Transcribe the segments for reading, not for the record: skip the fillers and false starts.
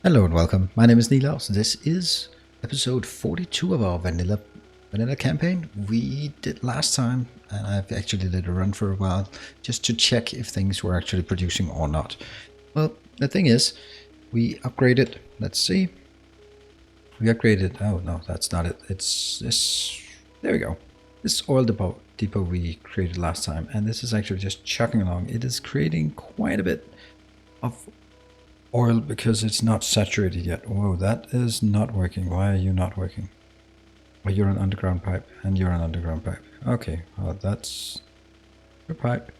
Hello and welcome. My name is Nilaus. This is episode 42 of our vanilla campaign. We did last time, and I've actually let it run for a while just to check if things were actually producing or not. Well, the thing is, we upgraded. Let's see. We upgraded. Oh no, that's not it. It's this. There we go. This oil depot we created last time, and this is actually just chugging along. It is creating quite a bit of oil because it's not saturated yet. Whoa, that is not working. Why are you not working? Well, you're an underground pipe and you're an underground pipe. Okay, well that's your pipe,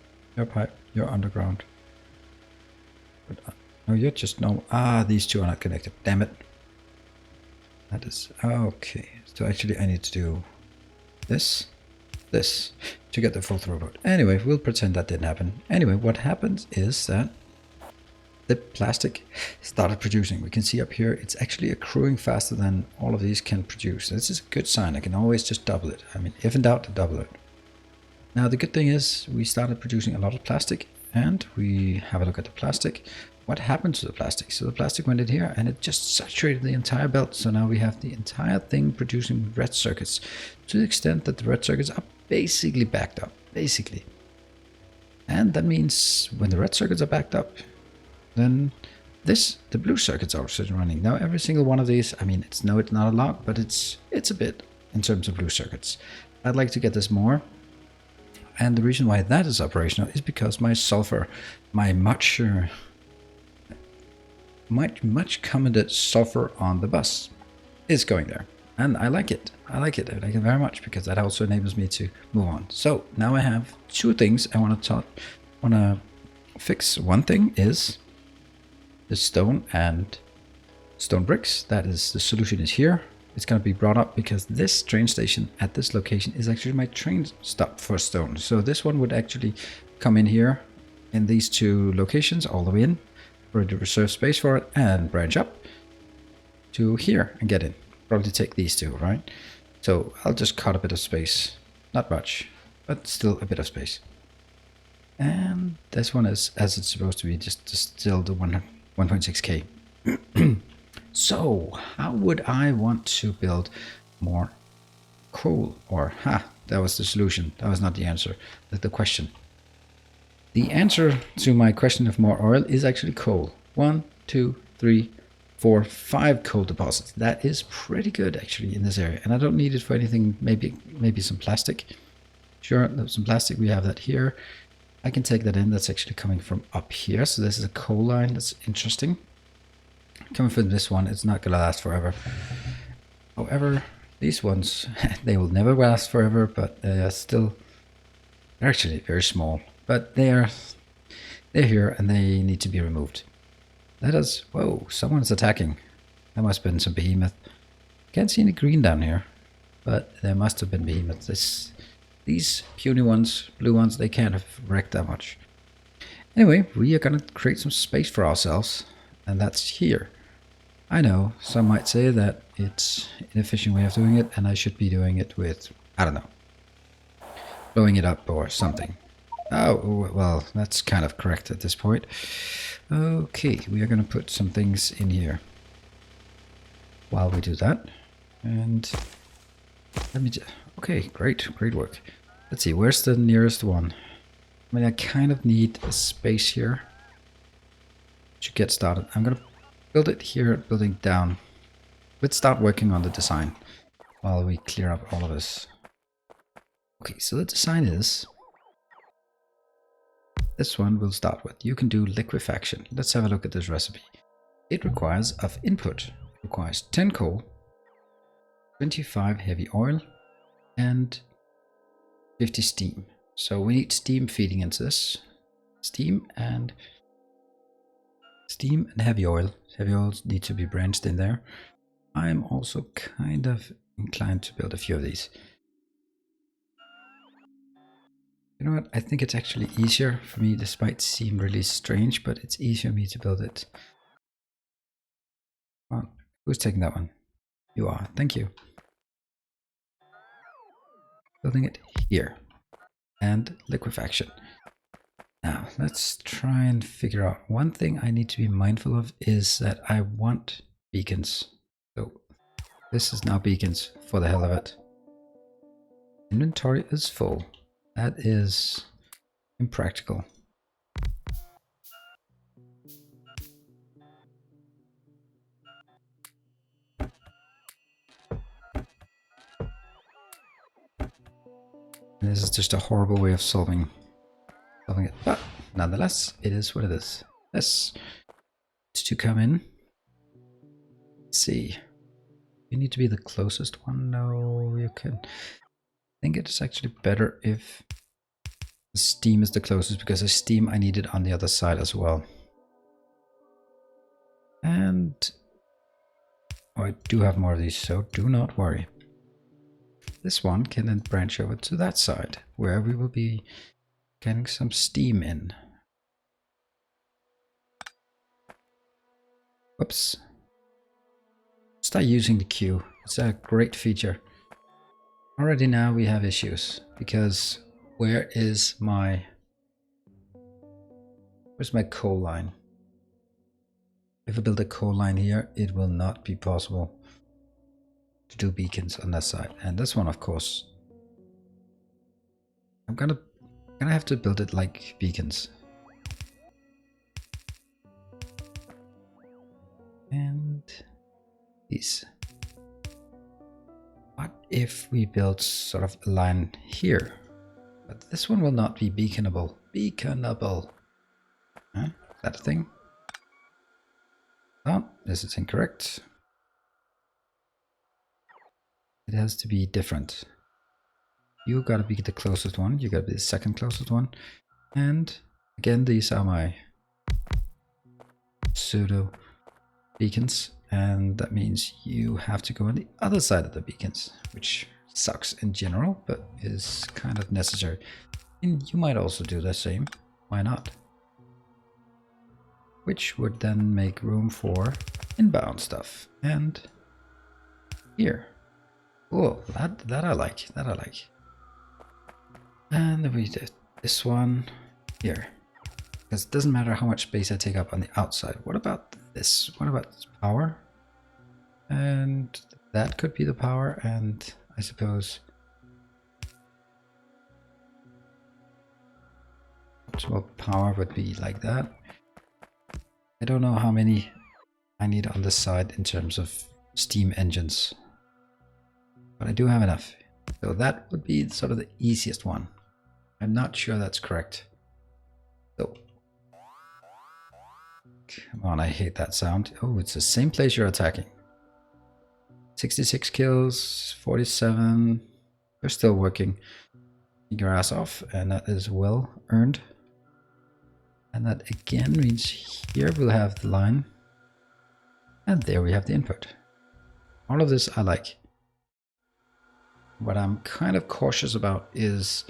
you're underground. But, no, you're just no. These two are not connected. Damn it. That is okay. So actually, I need to do this to get the full throughput. Anyway, we'll pretend that didn't happen. Anyway, what happens is that the plastic started producing. We can see up here it's actually accruing faster than all of these can produce. This is a good sign. I can always just double it. I mean, if in doubt, double it. Now the good thing is we started producing a lot of plastic, and we have a look at the plastic. What happened to the plastic? So the plastic went in here and it just saturated the entire belt. So now we have the entire thing producing red circuits, to the extent that the red circuits are basically backed up, and that means when the red circuits are backed up, then the blue circuits are also running. Now every single one of these, I mean, it's not a lot, but it's a bit in terms of blue circuits. I'd like to get this more, and the reason why that is operational is because my sulfur, my much commented sulfur on the bus is going there, and I like it. I like it very much, because that also enables me to move on. So now I have two things I want to fix. One thing is the stone and stone bricks. That is, the solution is here. It's going to be brought up because this train station at this location is actually my train stop for stone. So this one would actually come in here in these two locations all the way in, for the reserve space for it, and branch up to here and get in. Probably take these two, right? So I'll just cut a bit of space. Not much, but still a bit of space. And this one is as it's supposed to be, just still the 1.6k. So how would I want to build more coal? Or that was the solution. That was not the answer. That's the question. The answer to my question of more oil is actually coal. 1, 2, 3, 4, 5 coal deposits. That is pretty good actually in this area, and I don't need it for anything. Maybe some plastic. Sure, some plastic. We have that here. I can take that in. That's actually coming from up here. So this is a coal line. That's interesting. Coming from this one, it's not gonna last forever. However, these ones, they will never last forever, but they're actually very small. But they're here and they need to be removed. Let us. Whoa! Someone's attacking. There must have been some behemoth. Can't see any green down here, but there must have been behemoth. These puny ones, blue ones, they can't have wrecked that much. Anyway, we are going to create some space for ourselves, and that's here. I know, some might say that it's an inefficient way of doing it, and I should be doing it with, I don't know, blowing it up or something. Oh, well, that's kind of correct at this point. Okay, we are going to put some things in here while we do that. And let me just... Okay, great work. Let's see, where's the nearest one? I mean, I kind of need a space here to get started. I'm gonna build it here, building down. Let's start working on the design while we clear up all of this. Okay, so the design is... This one we'll start with. You can do liquefaction. Let's have a look at this recipe. It requires of input. It requires 10 coal, 25 heavy oil, and 50 steam. So we need steam feeding into this. Steam and heavy oil. Heavy oils need to be branched in there. I'm also kind of inclined to build a few of these. You know what? I think it's actually easier for me. This might seem really strange, but it's easier for me to build it. Come on. Who's taking that one? You are. Thank you. Building it here. And liquefaction. Now, let's try and figure out. One thing I need to be mindful of is that I want beacons. So this is now beacons for the hell of it. Inventory is full. That is impractical. And this is just a horrible way of solving it. But nonetheless, it is what it is. This is to come in. Let's see. You need to be the closest one. No, you can. I think it's actually better if the steam is the closest, because the steam I need it on the other side as well. And oh, I do have more of these, so do not worry. This one can then branch over to that side, where we will be getting some steam in. Whoops. Start using the queue. It's a great feature. Already now we have issues, because where's my coal line? If I build a coal line here, it will not be possible to do beacons on that side. And this one, of course, I'm gonna have to build it like beacons. And these. What if we build sort of a line here? But this one will not be beaconable. Beaconable. Huh? Is that a thing? Oh, this is incorrect. It has to be different. You gotta be the closest one. You gotta be the second closest one. And again, these are my pseudo beacons. And that means you have to go on the other side of the beacons, which sucks in general, but is kind of necessary. And you might also do the same. Why not? Which would then make room for inbound stuff. And here. Oh, that I like. That I like. And we did this one here. Because it doesn't matter how much space I take up on the outside. What about this? What about this power? And that could be the power, and I suppose optimal power would be like that. I don't know how many I need on this side in terms of steam engines, but I do have enough. So that would be sort of the easiest one. I'm not sure that's correct. So, come on, I hate that sound. Oh, it's the same place you're attacking. 66 kills, 47. We're still working your ass off, and that is well earned. And that again means here we'll have the line, and there we have the input. All of this I like. What I'm kind of cautious about is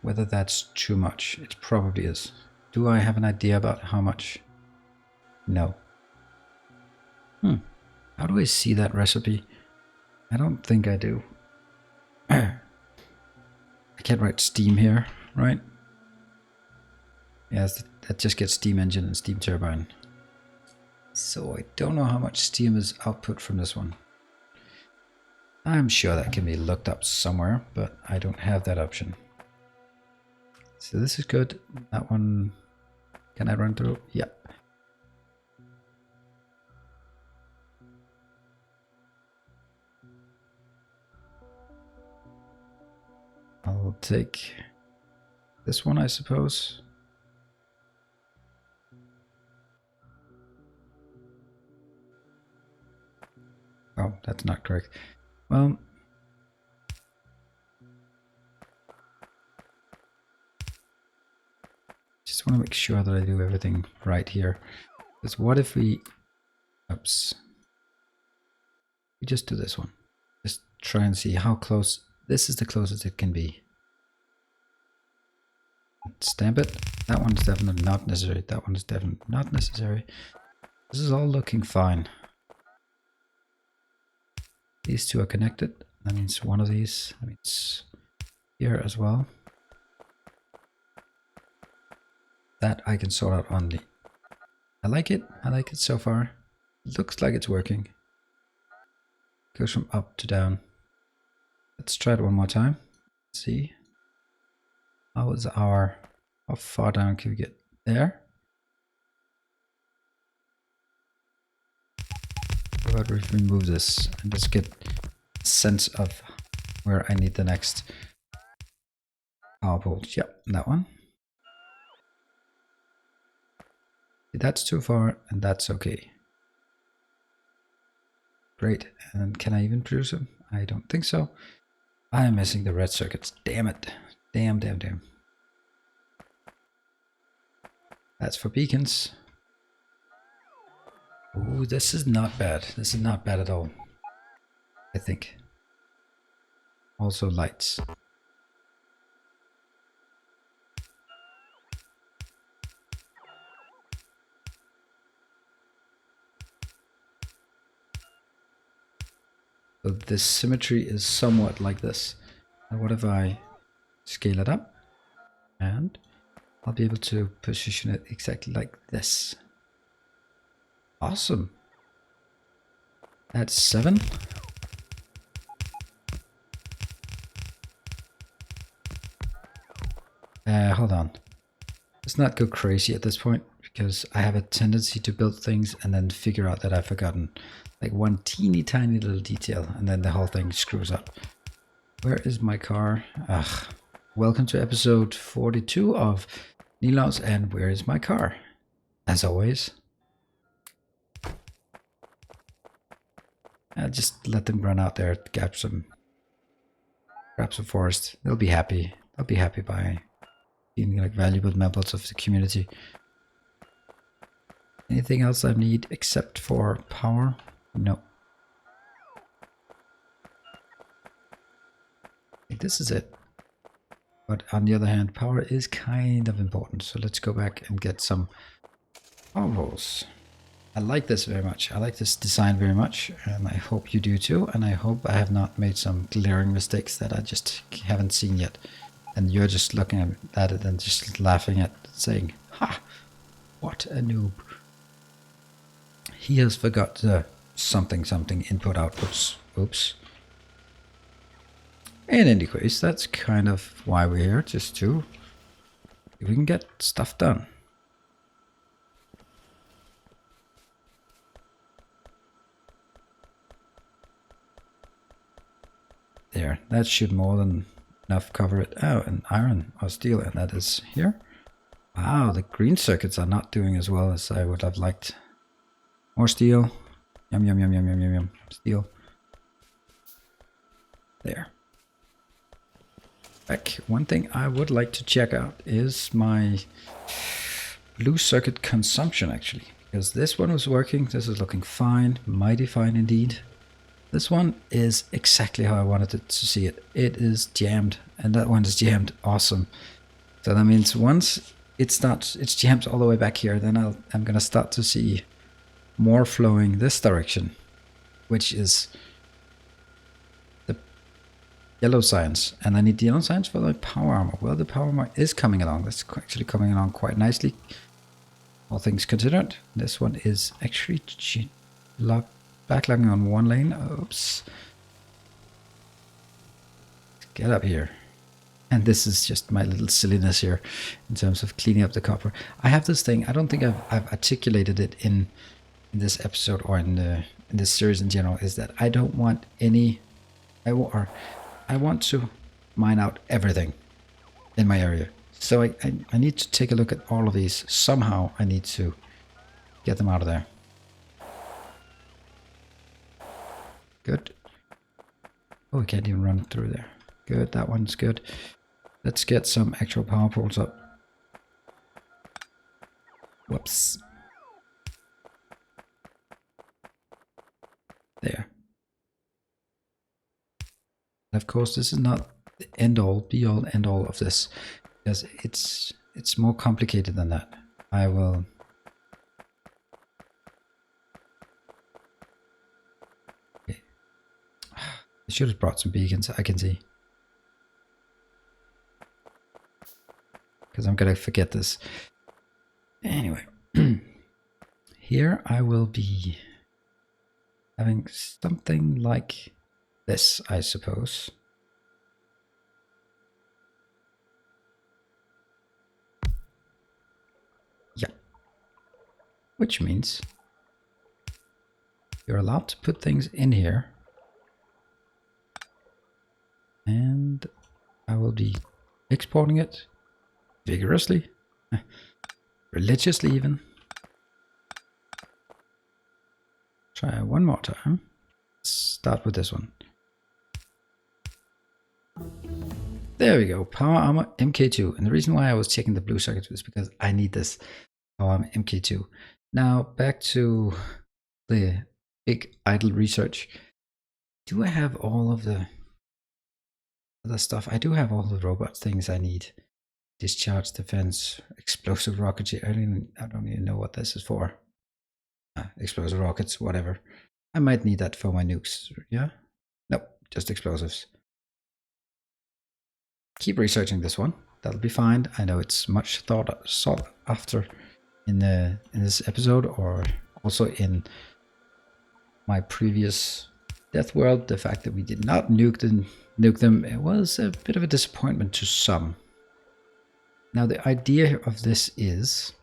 whether that's too much. It probably is. Do I have an idea about how much? No. How do I see that recipe? I don't think I do. I can't write steam here, right? Yes, that just gets steam engine and steam turbine. So I don't know how much steam is output from this one. I'm sure that can be looked up somewhere, but I don't have that option. So this is good. That one, can I run through? Yep. I'll take this one, I suppose. Oh, that's not correct. Well, just want to make sure that I do everything right here. Because what if we, oops, we just do this one. Just try and see how close. This is the closest it can be. Stamp it. That one's definitely not necessary. That one is definitely not necessary. This is all looking fine. These two are connected. That means one of these. That means here as well. That I can sort out on the... I like it so far. Looks like it's working. Goes from up to down. Let's try it one more time. Let's see. How far down can we get? There. How about we remove this and just get a sense of where I need the next power poles. Yep, that one. That's too far, and that's okay. Great. And can I even produce them? I don't think so. I am missing the red circuits. Damn it. Damn. That's for beacons. Ooh, this is not bad. This is not bad at all, I think. Also lights. So this symmetry is somewhat like this. Now what if I scale it up? And I'll be able to position it exactly like this. Awesome. That's 7. Hold on. Let's not go crazy at this point, because I have a tendency to build things and then figure out that I've forgotten like one teeny tiny little detail, and then the whole thing screws up. Where is my car? Ugh. Welcome to episode 42 of Nilaus, and where is my car? As always. I'll just let them run out there, grab some forest. They'll be happy. They'll be happy by being like valuable members of the community. Anything else I need except for power? No. I think this is it. But on the other hand, power is kind of important. So let's go back and get some power poles. I like this very much. I like this design very much, and I hope you do too. And I hope I have not made some glaring mistakes that I just haven't seen yet. And you're just looking at it and just laughing at it, saying, "Ha! What a noob. He has forgot the something input outputs." Oops. In any case, that's kind of why we're here, just to see if we can get stuff done. There, that should more than enough cover it. Oh, and iron or steel, and that is here. Wow, the green circuits are not doing as well as I would have liked. More steel. Yum. Steel. There. Back. One thing I would like to check out is my blue circuit consumption, actually. Because this one was working. This is looking fine. Mighty fine indeed. This one is exactly how I wanted it to see it. It is jammed, and that one is jammed. Awesome. So that means once it's jammed all the way back here, then I'm gonna start to see more flowing this direction, which is the yellow signs. And I need the yellow signs for the power armor. Well, the power armor is coming along. That's actually coming along quite nicely, all things considered. This one is actually backlogging on one lane. Oops. Get up here. And this is just my little silliness here in terms of cleaning up the copper. I have this thing. I don't think I've articulated it in this episode or in this series in general. Is that I don't want any. I want to mine out everything in my area. So I need to take a look at all of these. Somehow I need to get them out of there. Good. Oh, we can't even run through there. Good, that one's good. Let's get some actual power poles up. Whoops. There. And of course, this is not the end all, be all, end all of this, because it's more complicated than that. I will. Okay. I should have brought some beacons, I can see. because I'm gonna forget this. Anyway, here I will be having something like this, I suppose. Yeah. Which means you're allowed to put things in here. And I will be exporting it vigorously, religiously even. Try one more time. Start with this one. There we go, Power Armor MK2. And the reason why I was checking the blue sockets was because I need this Power Armor MK2. Now back to the big idle research. Do I have all of the other stuff? I do have all the robot things I need. Discharge, defense, explosive rocketry. I don't even know what this is for. Explosive rockets, whatever. I might need that for my nukes. Yeah? Nope, just explosives. Keep researching this one. That'll be fine. I know it's much sought after in this episode, or also in my previous Death World. The fact that we did not nuke them, it was a bit of a disappointment to some. Now the idea of this is,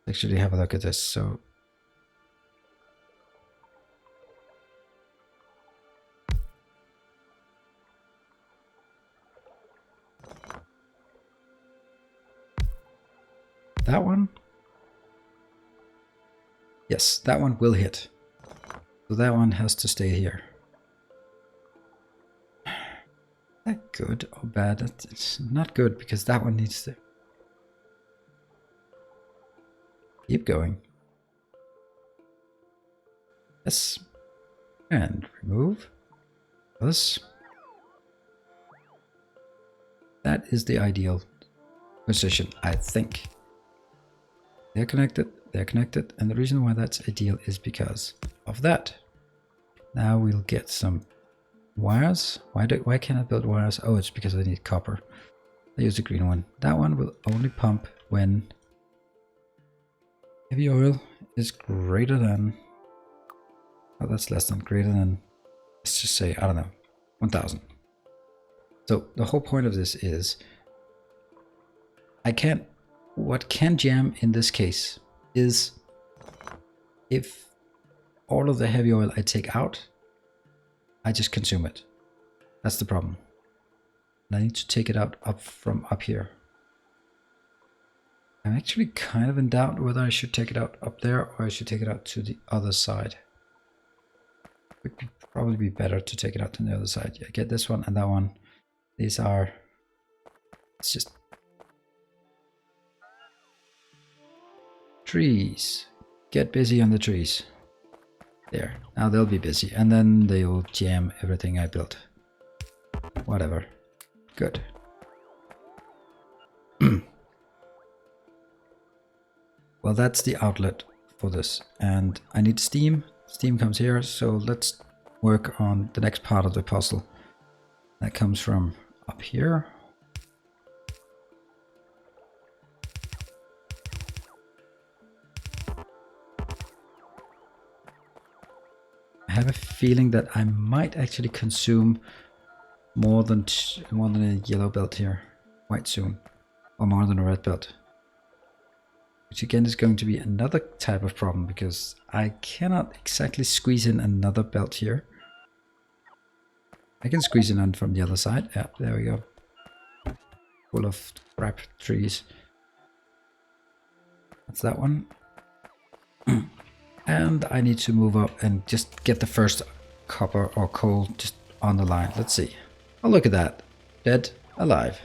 actually have a look at this. So that one, yes, that one will hit. So that one has to stay here. Is that good or bad? It's not good, because that one needs to keep going. Yes. And remove this. That is the ideal position, I think. They're connected, and the reason why that's ideal is because of that. Now we'll get some wires. Why can't I build wires? Oh, it's because I need copper. I use the green one. That one will only pump when heavy oil is greater than, oh, that's less than, greater than, let's just say, I don't know, 1000. So the whole point of this is, what can jam in this case is if all of the heavy oil I take out, I just consume it. That's the problem. And I need to take it out from up here. I'm actually kind of in doubt whether I should take it out up there or I should take it out to the other side. It would probably be better to take it out to the other side. Yeah, get this one and that one. These are, it's just trees. Get busy on the trees. There, now they'll be busy, and then they will jam everything I built. Whatever. Good. Well, that's the outlet for this, and I need steam. Steam comes here, so let's work on the next part of the puzzle. That comes from up here. I have a feeling that I might actually consume more than a yellow belt here quite soon, or more than a red belt, which again is going to be another type of problem because I cannot exactly squeeze in another belt here. I can squeeze in on from the other side. Yeah, there we go. Full of crap trees. That's that one. And I need to move up and just get the first copper or coal just on the line. Let's see. Oh, look at that. Dead, alive.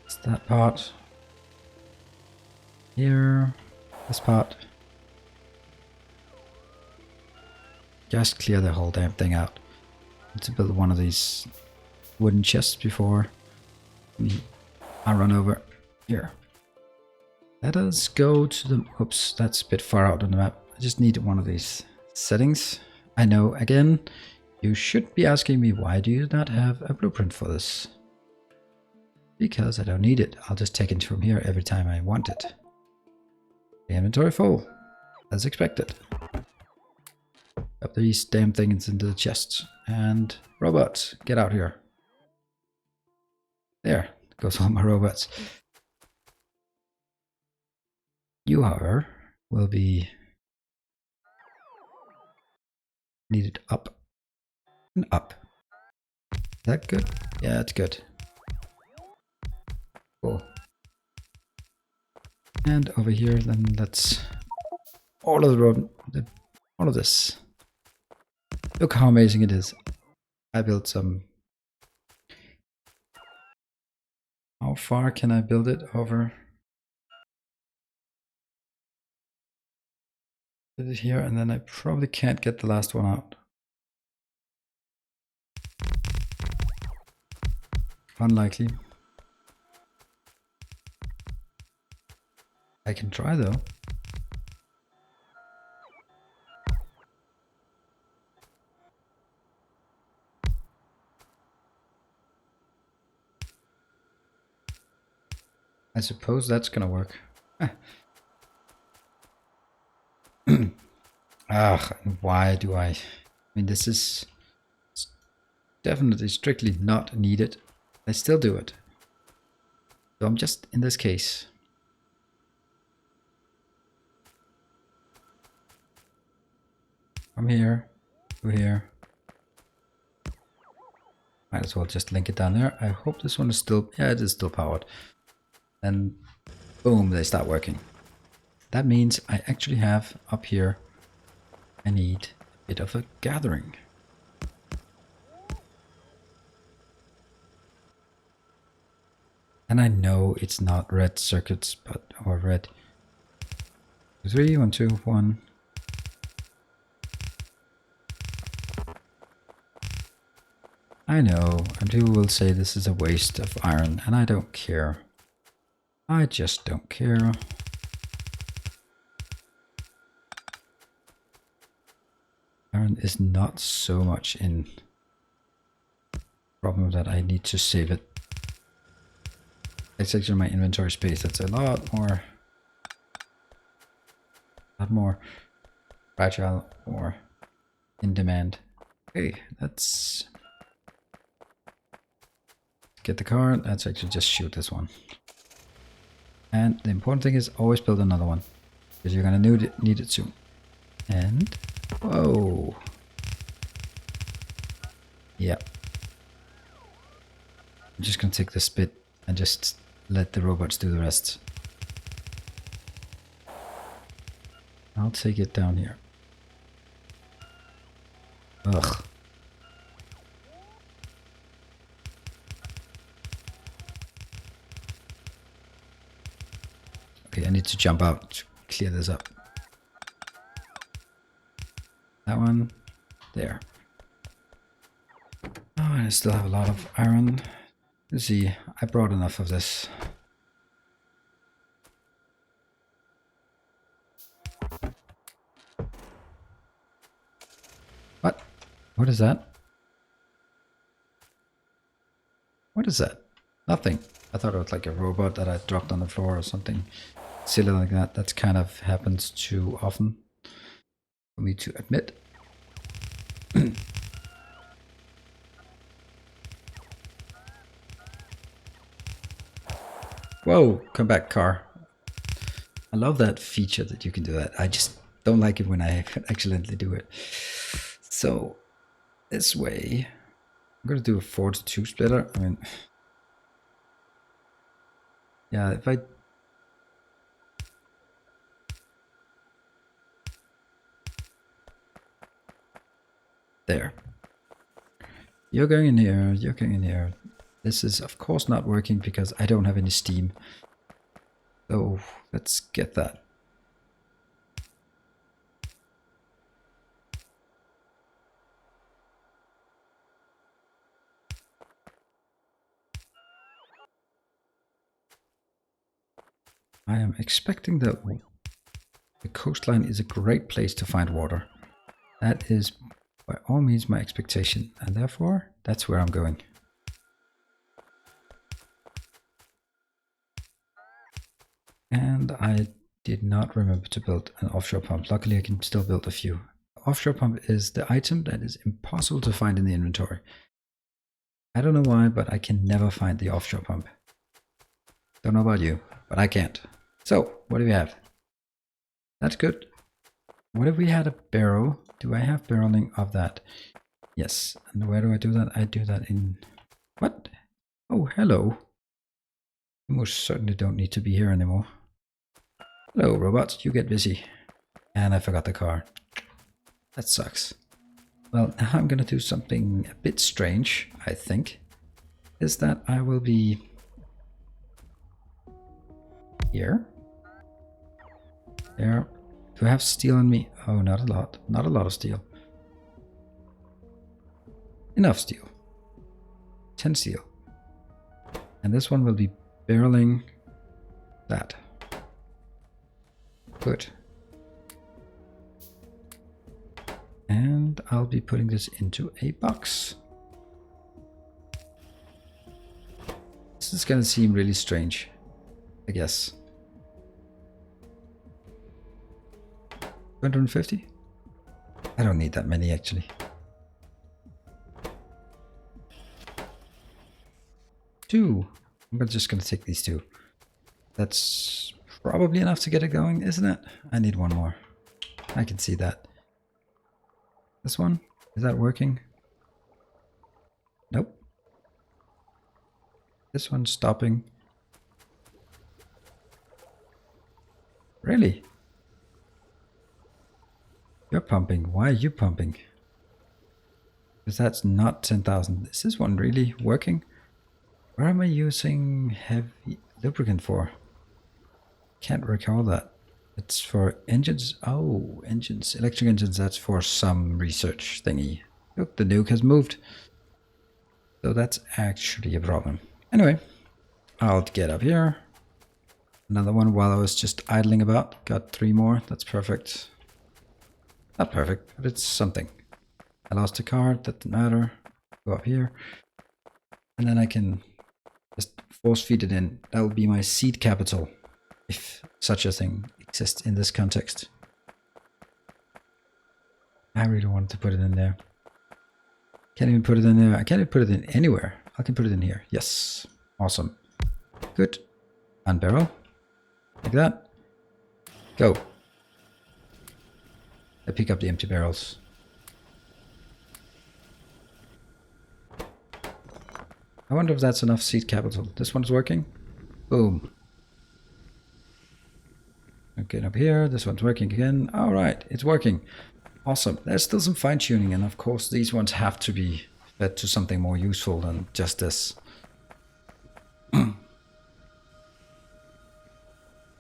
It's that part. Here. This part. Just clear the whole damn thing out. Need to build one of these wooden chests before I run over. Here. Let us go to the... Oops, that's a bit far out on the map. I just need one of these settings. I know, again, You should be asking me, why do you not have a blueprint for this? Because I don't need it. I'll just take it from here every time I want it. The inventory full, as expected. Up these damn things into the chests. And robots, get out here. There goes all my robots. You, however, will be needed up and up. Is that good? Yeah, it's good. Cool. And over here, then let's all of the road, all of this. Look how amazing it is. I built some. How far can I build it over? Put it here, and then I probably can't get the last one out. Unlikely. I can try though. I suppose that's gonna work. Ah, why do I mean, this is definitely strictly not needed. I still do it. So I'm just in this case. From here to here. Might as well just link it down there. I hope this one is still, yeah, it is still powered. And boom, they start working. That means I actually have up here, I need a bit of a gathering. And I know it's not red circuits, but, or red. 3, 1, 2, 1. I know, and people will say this is a waste of iron, and I don't care. I just don't care. Iron is not so much in problem that I need to save it. It's actually my inventory space. That's a lot more fragile or in demand. Okay, let's get the car. Let's actually just shoot this one. And the important thing is always build another one, because you're gonna need it soon. And whoa, yeah. I'm just gonna take this bit and just let the robots do the rest. I'll take it down here. Ugh. Okay, I need to jump out to clear this up. That one, there. Oh, and I still have a lot of iron. Let's see, I brought enough of this. What? What is that? What is that? Nothing. I thought it was like a robot that I dropped on the floor or something silly like that. That kind of happens too often for me to admit. Whoa, come back, car. I love that feature that you can do that. I just don't like it when I accidentally do it. So this way, I'm gonna do a 4-to-2 splitter. I mean, yeah, if I there. You're going in here, you're going in here. This is of course not working because I don't have any steam. So let's get that. I am expecting that the coastline is a great place to find water. That is by all means my expectation, and therefore that's where I'm going. And I did not remember to build an offshore pump. Luckily I can still build a few. Offshore pump is the item that is impossible to find in the inventory. I don't know why, but I can never find the offshore pump. Don't know about you, but I can't. So, what do we have? That's good. What if we had a barrel? Do I have barreling of that? Yes. And where do I do that? I do that in... What? Oh, hello. You most certainly don't need to be here anymore. Hello, robots. You get busy. And I forgot the car. That sucks. Well, now I'm gonna do something a bit strange, I think. Is that I will be... here. There. Do I have steel on me? Oh, not a lot. Not a lot of steel. Enough steel. 10 steel. And this one will be barreling that. Good. And I'll be putting this into a box. This is gonna seem really strange, I guess. 250? I don't need that many actually. 2. I'm just gonna take these 2. That's probably enough to get it going, isn't it? I need one more. I can see that. This one? Is that working? Nope. This one's stopping. Really? You're pumping. Why are you pumping? Because that's not 10,000. Is this one really working? Where am I using heavy lubricant for? Can't recall that. It's for engines. Oh, engines. Electric engines. That's for some research thingy. Look, the nuke has moved. So that's actually a problem. Anyway, I'll get up here. Another one while I was just idling about. Got 3 more. That's perfect. Not perfect, but it's something. I lost a card. That doesn't matter. Go up here. And then I can just force feed it in. That will be my seed capital, if such a thing exists in this context. I really wanted to put it in there. Can't even put it in there. I can't even put it in anywhere. I can put it in here. Yes. Awesome. Good. Unbarrel. Like that. Go. I pick up the empty barrels. I wonder if that's enough seed capital. This one's working. Boom. Okay, up here. This one's working again. All right, it's working. Awesome. There's still some fine tuning, and of course these ones have to be fed to something more useful than just this.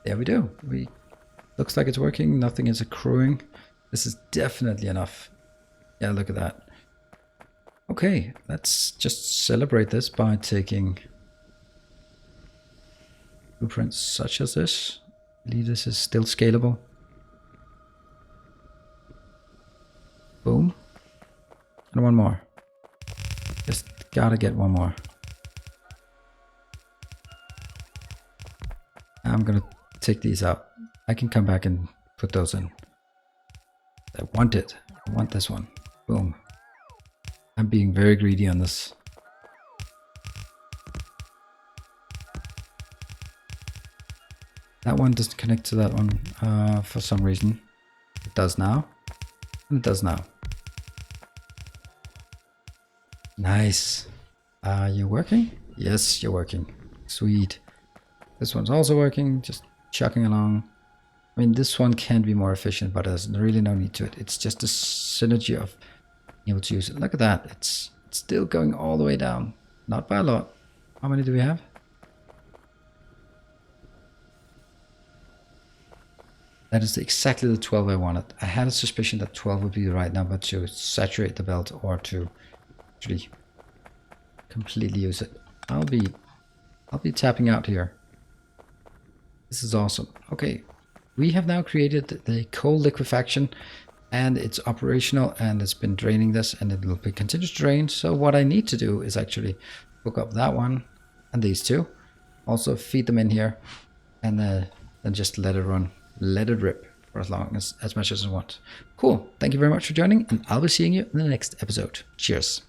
There we do. Looks like it's working. Nothing is accruing. This is definitely enough. Yeah, look at that. Okay, let's just celebrate this by taking blueprints such as this. I believe this is still scalable. Boom. And one more. Just gotta get one more. I'm gonna take these out. I can come back and put those in. I want it. I want this one. Boom. I'm being very greedy on this. That one doesn't connect to that one for some reason. It does now. And it does now. Nice. Are you working? Yes, you're working. Sweet. This one's also working. Just chucking along. I mean, this one can be more efficient, but there's really no need to it. It's just the synergy of being able to use it. Look at that. It's still going all the way down. Not by a lot. How many do we have? That is exactly the 12 I wanted. I had a suspicion that 12 would be the right number to saturate the belt or to actually completely use it. I'll be tapping out here. This is awesome. Okay. We have now created the coal liquefaction. and it's operational, and it's been draining this, and it will be continue to drain. So what I need to do is actually hook up that one and these two, also feed them in here, and then just let it run, let it rip for as much as I want. Cool. Thank you very much for joining, and I'll be seeing you in the next episode. Cheers.